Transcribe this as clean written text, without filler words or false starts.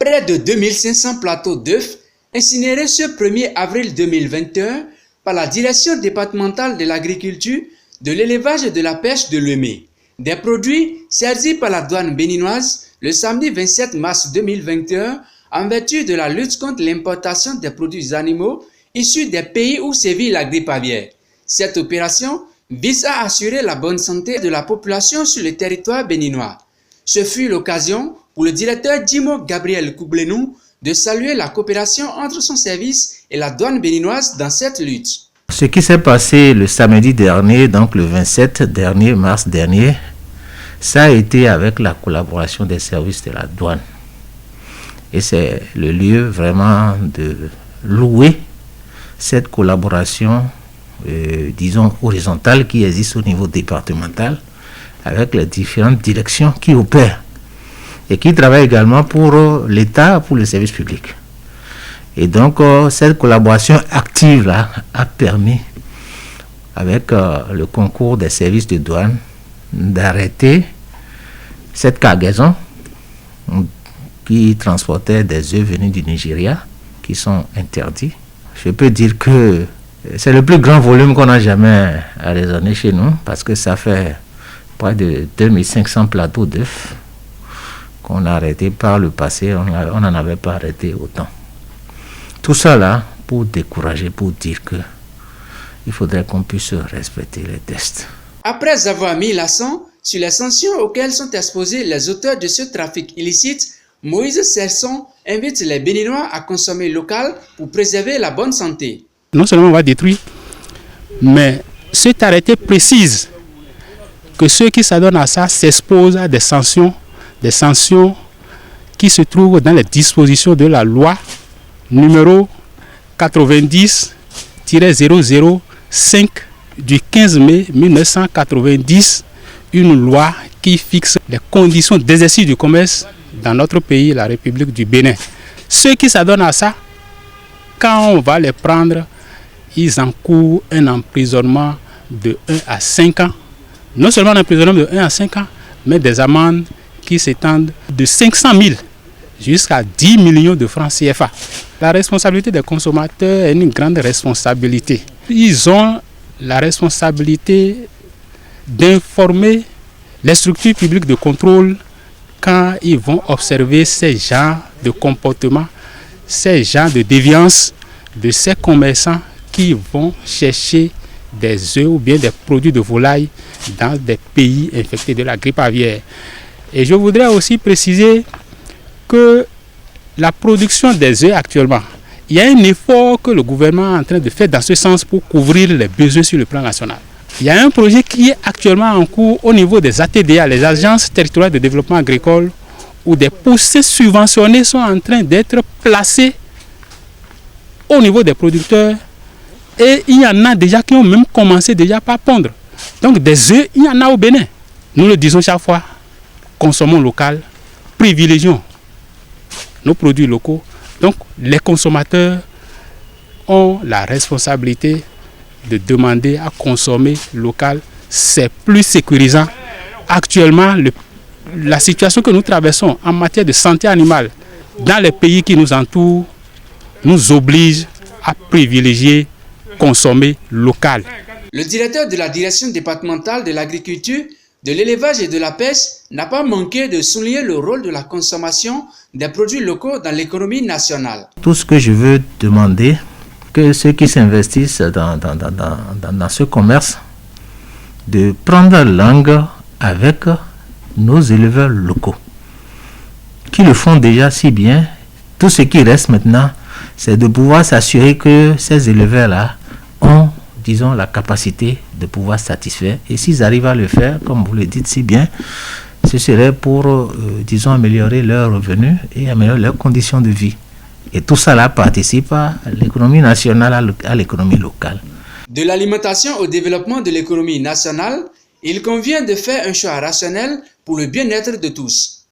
Près de 2500 plateaux d'œufs incinérés ce 1er avril 2021 par la Direction départementale de l'agriculture, de l'élevage et de la pêche de Lemay. Des produits saisis par la douane béninoise le samedi 27 mars 2021 en vertu de la lutte contre l'importation des produits animaux issus des pays où sévit la grippe aviaire. Cette opération vise à assurer la bonne santé de la population sur le territoire béninois. Ce fut l'occasion pour le directeur Djimo Gabriel Koublenou de saluer la coopération entre son service et la douane béninoise dans cette lutte. Ce qui s'est passé le samedi dernier, donc le 27 mars dernier, ça a été avec la collaboration des services de la douane. Et c'est le lieu vraiment de louer cette collaboration, disons, horizontale qui existe au niveau départemental avec les différentes directions qui opèrent et qui travaillent également pour l'État, pour le service public. Et donc, cette collaboration active-là a permis, avec le concours des services de douane, d'arrêter cette cargaison qui transportait des œufs venus du Nigeria, qui sont interdits. Je peux dire que c'est le plus grand volume qu'on n'a jamais raisonné chez nous, parce que ça fait près de 2500 plateaux d'œufs qu'on a arrêtés par le passé. On n'en avait pas arrêté autant. Tout ça là pour décourager, pour dire que il faudrait qu'on puisse respecter les tests. Après avoir mis l'accent sur les sanctions auxquelles sont exposés les auteurs de ce trafic illicite, Moïse Serson invite les Béninois à consommer local pour préserver la bonne santé. Non seulement on va détruire, mais cet arrêté précise que ceux qui s'adonnent à ça s'exposent à des sanctions qui se trouvent dans les dispositions de la loi numéro 90-005 du 15 mai 1990, une loi qui fixe les conditions d'exercice du commerce dans notre pays, la République du Bénin. Ceux qui s'adonnent à ça, quand on va les prendre, ils encourent un emprisonnement de 1 à 5 ans. Non seulement un emprisonnement de 1 à 5 ans, mais des amendes qui s'étendent de 500 000 jusqu'à 10 millions de francs CFA. La responsabilité des consommateurs est une grande responsabilité. Ils ont la responsabilité d'informer les structures publiques de contrôle quand ils vont observer ces genres de comportements, ces genres de déviance de ces commerçants qui vont chercher des œufs ou bien des produits de volaille dans des pays infectés de la grippe aviaire. Et je voudrais aussi préciser que la production des œufs actuellement, il y a un effort que le gouvernement est en train de faire dans ce sens pour couvrir les besoins sur le plan national. Il y a un projet qui est actuellement en cours au niveau des ATDA, les agences territoriales de développement agricole, où des poussées subventionnées sont en train d'être placées au niveau des producteurs. Et il y en a déjà qui ont même commencé déjà par pondre. Donc des œufs, il y en a au Bénin. Nous le disons chaque fois, consommons local, privilégions nos produits locaux. Donc les consommateurs ont la responsabilité de demander à consommer local. C'est plus sécurisant. Actuellement, la situation que nous traversons en matière de santé animale dans les pays qui nous entourent nous oblige à privilégier consommer local. Le directeur de la direction départementale de l'agriculture, de l'élevage et de la pêche n'a pas manqué de souligner le rôle de la consommation des produits locaux dans l'économie nationale. Tout ce que je veux demander, que ceux qui s'investissent dans ce commerce, de prendre langue avec nos éleveurs locaux, qui le font déjà si bien. Tout ce qui reste maintenant, c'est de pouvoir s'assurer que ces éleveurs-là ont, disons, la capacité de pouvoir satisfaire. Et s'ils arrivent à le faire, comme vous le dites si bien, ce serait pour, disons, améliorer leurs revenus et améliorer leurs conditions de vie. Et tout ça là participe à l'économie nationale, à l'économie locale. De l'alimentation au développement de l'économie nationale, il convient de faire un choix rationnel pour le bien-être de tous.